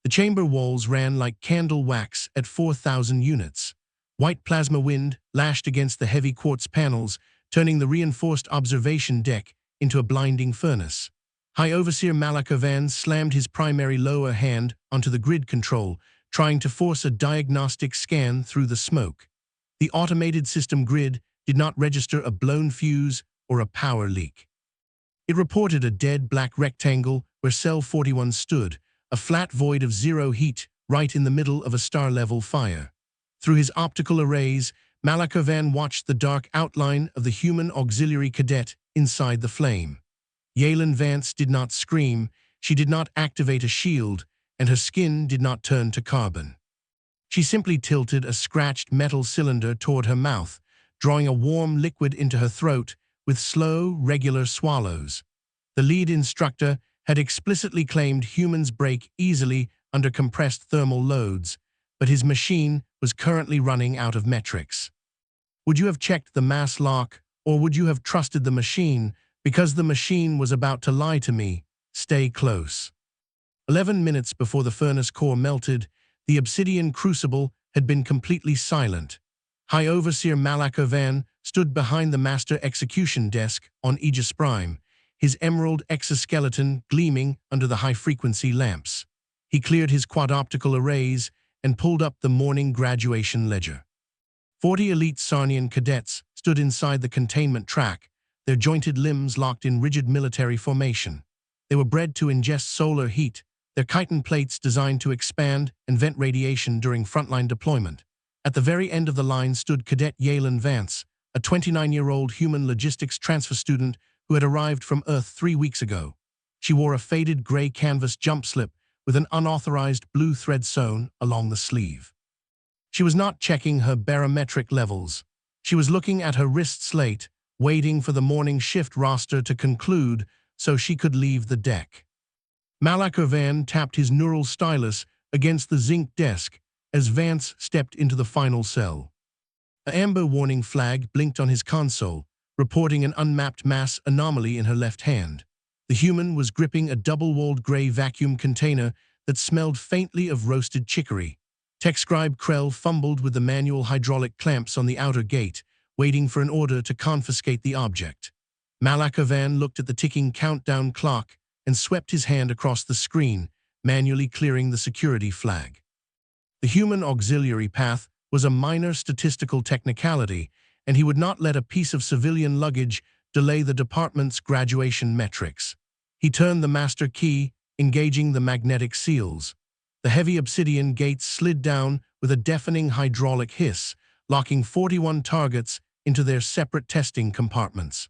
The chamber walls ran like candle wax at 4,000 units. White plasma wind lashed against the heavy quartz panels, turning the reinforced observation deck into a blinding furnace. High Overseer Malakavan slammed his primary lower hand onto the grid control, trying to force a diagnostic scan through the smoke. The automated system grid did not register a blown fuse or a power leak. It reported a dead black rectangle where Cell 41 stood, a flat void of zero heat right in the middle of a star-level fire. Through his optical arrays, Malakavan watched the dark outline of the human auxiliary cadet inside the flame. Yalen Vance did not scream, she did not activate a shield, and her skin did not turn to carbon. She simply tilted a scratched metal cylinder toward her mouth, drawing a warm liquid into her throat with slow, regular swallows. The lead instructor had explicitly claimed humans break easily under compressed thermal loads, but his machine was currently running out of metrics. Would you have checked the mass lock, or would you have trusted the machine? Because the machine was about to lie to me. Stay close. 11 minutes before the furnace core melted, the obsidian crucible had been completely silent. High Overseer Malakavan stood behind the master execution desk on Aegis Prime, his emerald exoskeleton gleaming under the high-frequency lamps. He cleared his quad-optical arrays and pulled up the morning graduation ledger. 40 elite Sarnian cadets stood inside the containment track, their jointed limbs locked in rigid military formation. They were bred to ingest solar heat, their chitin plates designed to expand and vent radiation during frontline deployment. At the very end of the line stood Cadet Yalen Vance, a 29-year-old human logistics transfer student who had arrived from Earth 3 weeks ago. She wore a faded gray canvas jumpslip with an unauthorized blue thread sewn along the sleeve. She was not checking her barometric levels. She was looking at her wrist slate, waiting for the morning shift roster to conclude so she could leave the deck. Malakavan tapped his neural stylus against the zinc desk as Vance stepped into the final cell. An amber warning flag blinked on his console, reporting an unmapped mass anomaly in her left hand. The human was gripping a double-walled gray vacuum container that smelled faintly of roasted chicory. Tech Scribe Krell fumbled with the manual hydraulic clamps on the outer gate, waiting for an order to confiscate the object. Malakavan looked at the ticking countdown clock and swept his hand across the screen, manually clearing the security flag. The human auxiliary path was a minor statistical technicality, and he would not let a piece of civilian luggage delay the department's graduation metrics. He turned the master key, engaging the magnetic seals. The heavy obsidian gates slid down with a deafening hydraulic hiss, locking 41 targets into their separate testing compartments.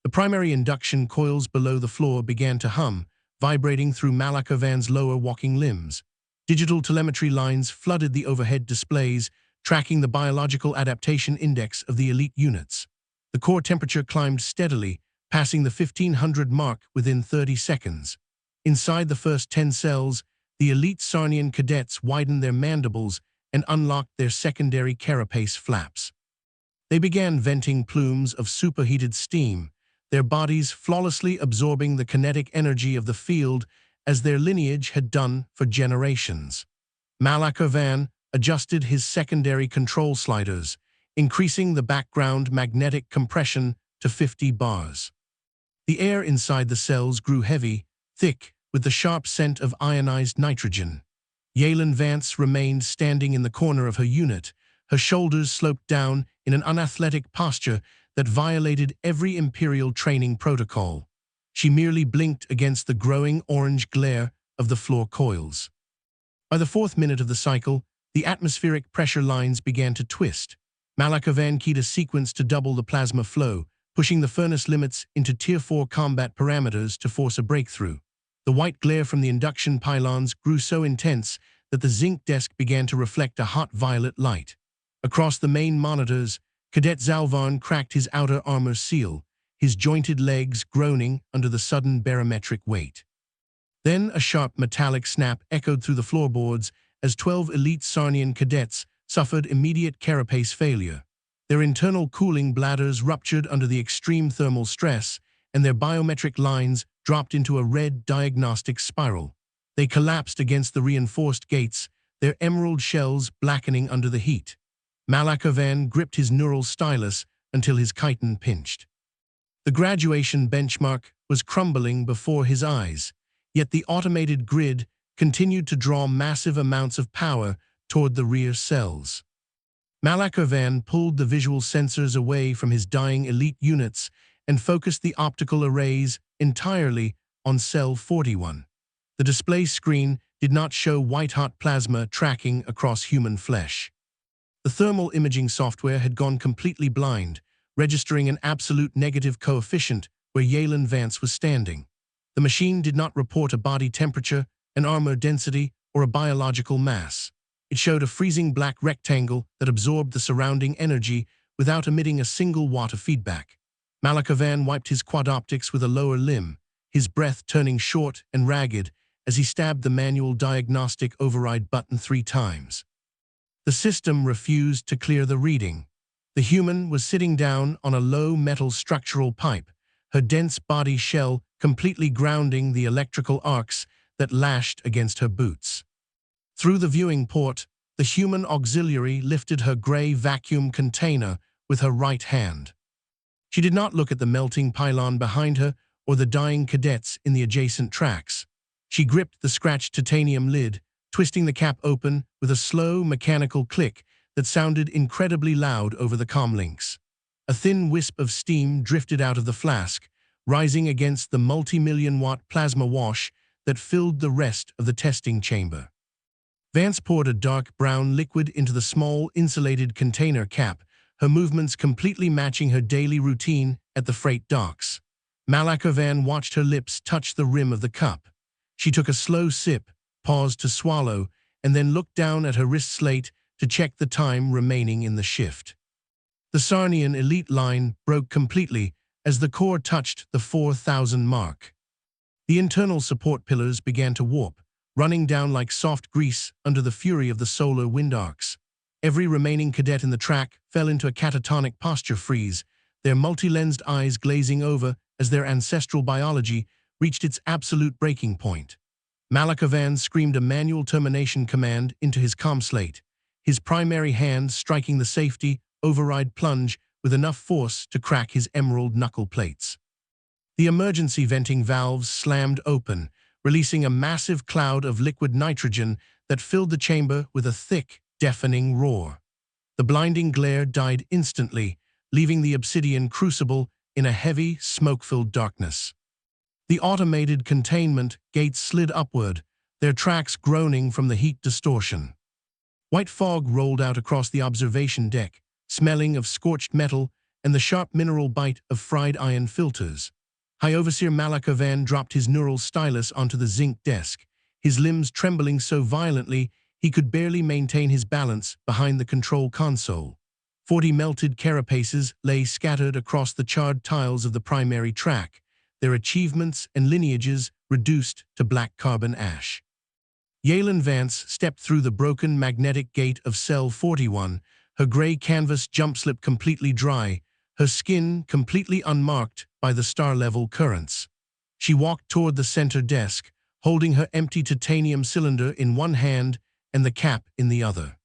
The primary induction coils below the floor began to hum, vibrating through Malakavan's lower walking limbs. Digital telemetry lines flooded the overhead displays, tracking the biological adaptation index of the elite units. The core temperature climbed steadily, passing the 1500 mark within 30 seconds. Inside the first 10 cells, the elite Sarnian cadets widened their mandibles and unlocked their secondary carapace flaps. They began venting plumes of superheated steam, their bodies flawlessly absorbing the kinetic energy of the field as their lineage had done for generations. Malakavan adjusted his secondary control sliders, increasing the background magnetic compression to 50 bars. The air inside the cells grew heavy, thick, with the sharp scent of ionized nitrogen. Yalen Vance remained standing in the corner of her unit, her shoulders sloped down in an unathletic posture that violated every Imperial training protocol. She merely blinked against the growing orange glare of the floor coils. By the 4th minute of the cycle, the atmospheric pressure lines began to twist. Malakavan keyed a sequence to double the plasma flow, pushing the furnace limits into Tier 4 combat parameters to force a breakthrough. The white glare from the induction pylons grew so intense that the zinc desk began to reflect a hot violet light. Across the main monitors, Cadet Zalvarn cracked his outer armor seal, his jointed legs groaning under the sudden barometric weight. Then a sharp metallic snap echoed through the floorboards as 12 elite Sarnian cadets suffered immediate carapace failure. Their internal cooling bladders ruptured under the extreme thermal stress, and their biometric lines dropped into a red diagnostic spiral. They collapsed against the reinforced gates, their emerald shells blackening under the heat. Malakovan gripped his neural stylus until his chitin pinched. The graduation benchmark was crumbling before his eyes, yet the automated grid continued to draw massive amounts of power toward the rear cells. Malakovan pulled the visual sensors away from his dying elite units and focused the optical arrays entirely on Cell 41. The display screen did not show white-hot plasma tracking across human flesh. The thermal imaging software had gone completely blind, registering an absolute negative coefficient where Yalen Vance was standing. The machine did not report a body temperature, an armor density, or a biological mass. It showed a freezing black rectangle that absorbed the surrounding energy without emitting a single watt of feedback. Malakovan wiped his quadoptics with a lower limb, his breath turning short and ragged as he stabbed the manual diagnostic override button 3 times. The system refused to clear the reading. The human was sitting down on a low metal structural pipe, her dense body shell completely grounding the electrical arcs that lashed against her boots. Through the viewing port, the human auxiliary lifted her gray vacuum container with her right hand. She did not look at the melting pylon behind her or the dying cadets in the adjacent tracks. She gripped the scratched titanium lid, twisting the cap open with a slow mechanical click that sounded incredibly loud over the comlinks. A thin wisp of steam drifted out of the flask, rising against the multi-million-watt plasma wash that filled the rest of the testing chamber. Vance poured a dark brown liquid into the small insulated container cap, her movements completely matching her daily routine at the freight docks. Malakovan watched her lips touch the rim of the cup. She took a slow sip, paused to swallow, and then looked down at her wrist slate to check the time remaining in the shift. The Sarnian elite line broke completely as the core touched the 4,000 mark. The internal support pillars began to warp, running down like soft grease under the fury of the solar wind arcs. Every remaining cadet in the track fell into a catatonic posture freeze, their multi-lensed eyes glazing over as their ancestral biology reached its absolute breaking point. Malakovan screamed a manual termination command into his comm slate, his primary hand striking the safety override plunge with enough force to crack his emerald knuckle plates. The emergency venting valves slammed open, releasing a massive cloud of liquid nitrogen that filled the chamber with a thick, deafening roar. The blinding glare died instantly, leaving the obsidian crucible in a heavy, smoke-filled darkness. The automated containment gates slid upward, their tracks groaning from the heat distortion. White fog rolled out across the observation deck, smelling of scorched metal and the sharp mineral bite of fried iron filters. High Overseer Malakovan dropped his neural stylus onto the zinc desk, his limbs trembling so violently he could barely maintain his balance behind the control console. 40 melted carapaces lay scattered across the charred tiles of the primary track, their achievements and lineages reduced to black carbon ash. Yalen Vance stepped through the broken magnetic gate of Cell 41, her gray canvas jumpslip completely dry, her skin completely unmarked by the star-level currents. She walked toward the center desk, holding her empty titanium cylinder in one hand and the cap in the other.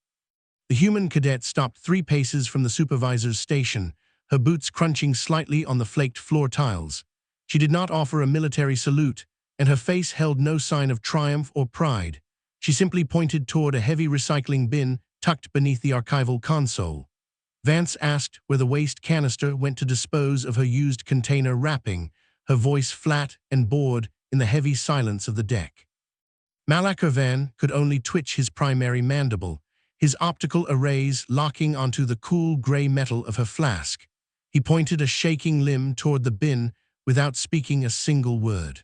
The human cadet stopped 3 paces from the supervisor's station, her boots crunching slightly on the flaked floor tiles. She did not offer a military salute, and her face held no sign of triumph or pride. She simply pointed toward a heavy recycling bin tucked beneath the archival console. Vance asked where the waste canister went to dispose of her used container wrapping, her voice flat and bored in the heavy silence of the deck. Malakovan could only twitch his primary mandible, his optical arrays locking onto the cool gray metal of her flask. He pointed a shaking limb toward the bin without speaking a single word.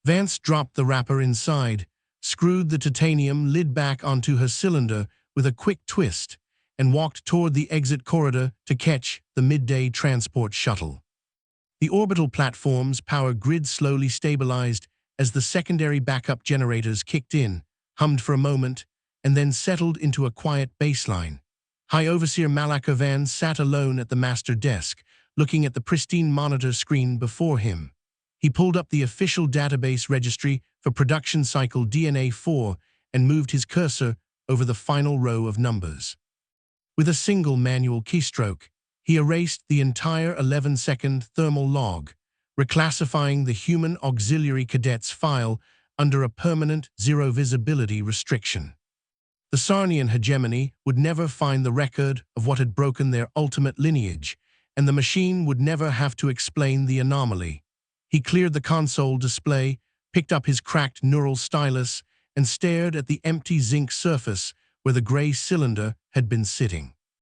Vance dropped the wrapper inside, screwed the titanium lid back onto her cylinder with a quick twist, and walked toward the exit corridor to catch the midday transport shuttle. The orbital platform's power grid slowly stabilized as the secondary backup generators kicked in, hummed for a moment, and then settled into a quiet baseline. High Overseer Malakovan sat alone at the master desk, looking at the pristine monitor screen before him. He pulled up the official database registry for production cycle DNA4 and moved his cursor over the final row of numbers. With a single manual keystroke, he erased the entire 11-second thermal log, reclassifying the human auxiliary cadet's file under a permanent zero visibility restriction. The Sarnian hegemony would never find the record of what had broken their ultimate lineage, and the machine would never have to explain the anomaly. He cleared the console display, picked up his cracked neural stylus, and stared at the empty zinc surface where the gray cylinder had been sitting.